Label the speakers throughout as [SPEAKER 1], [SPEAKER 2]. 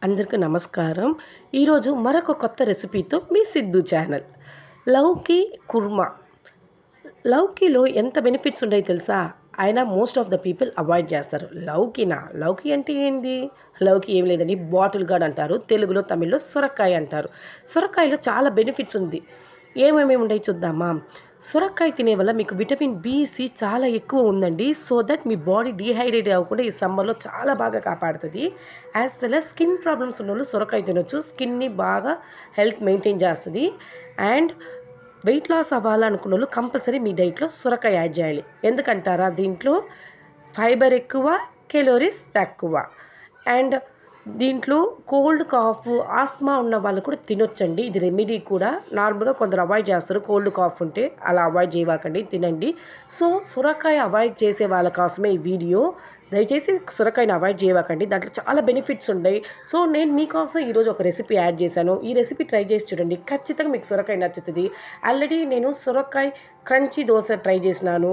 [SPEAKER 1] అందరికీ నమస్కారం. ఈరోజు మరొక కొత్త రెసిపీతో మీ సిద్ధు ఛానల్. లౌకి కుర్మా. లౌకీలో ఎంత బెనిఫిట్స్ ఉంటాయో తెలుసా? అయినా most of the people avoid చేస్తారు. లౌకీనా? లౌకీ అంటే ఏంది? లౌకీ ఏం లేదండి, బాటిల్ గార్డ్ అంటారు. తెలుగులో, తమిళ్లో సొరకాయ అంటారు. సొరకాయలో చాలా బెనిఫిట్స్ ఉంది. ఏమేమి ఉంటాయి చూద్దామా? సొరకాయ తినే వల్ల మీకు విటమిన్ బి, సి చాలా ఎక్కువ ఉందండి. So that me body dehydrate అవ్వకుండా ఈ సమ్మర్లో చాలా బాగా కాపాడుతుంది. As well as skin problems ఉన్నోళ్ళు సొరకాయ తినొచ్చు. స్కిన్ని బాగా హెల్త్ మెయింటైన్ చేస్తుంది. అండ్ వెయిట్ లాస్ అవ్వాలనుకున్నోళ్ళు కంపల్సరీ మీ డైట్లో సొరకాయ యాడ్ చేయాలి. ఎందుకంటారా? దీంట్లో ఫైబర్ ఎక్కువ, కెలోరీస్ తక్కువ. అండ్ దీంట్లో కోల్డ్, కాఫ్, ఆస్మా ఉన్న వాళ్ళు కూడా తినొచ్చండి. ఇది రెమెడీ కూడా. నార్మల్గా కొందరు అవాయిడ్ చేస్తారు, కోల్డ్ కాఫ్ ఉంటే. అలా అవాయిడ్ చేయవాకండి, తినండి. సో సొరకాయ అవాయిడ్ చేసే వాళ్ళ కోసమే ఈ వీడియో. దయచేసి సొరకాయని అవాయిడ్ చేయవాకండి, దాంట్లో చాలా బెనిఫిట్స్ ఉన్నాయి. సో నేను మీకోసం ఈరోజు ఒక రెసిపీ యాడ్ చేశాను. ఈ రెసిపీ ట్రై చేసి చూడండి, ఖచ్చితంగా మీకు సొరకాయ నచ్చుతుంది. ఆల్రెడీ నేను సొరకాయ క్రంచీ దోశ ట్రై చేసినాను,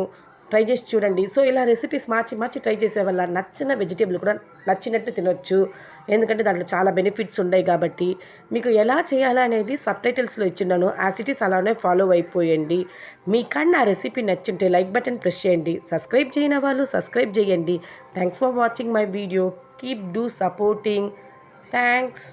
[SPEAKER 1] ట్రై చేసి చూడండి. సో ఇలా రెసిపీస్ మార్చి మార్చి ట్రై చేసే వల్ల నచ్చిన వెజిటేబుల్ కూడా నచ్చినట్టు తినొచ్చు. ఎందుకంటే దాంట్లో చాలా బెనిఫిట్స్ ఉన్నాయి కాబట్టి. మీకు ఎలా చేయాలనేది సబ్‌టైటిల్స్‌లో ఇచ్చున్నాను, యాజ్ ఇట్ ఈస్ అలానే ఫాలో అయిపోయండి. మీకన్నా నా రెసిపీ నచ్చుంటే లైక్ బటన్ ప్రెస్ చేయండి. సబ్స్క్రైబ్ చేయని వాళ్ళు సబ్స్క్రైబ్ చేయండి. Thanks for watching my video. Keep do supporting. Thanks.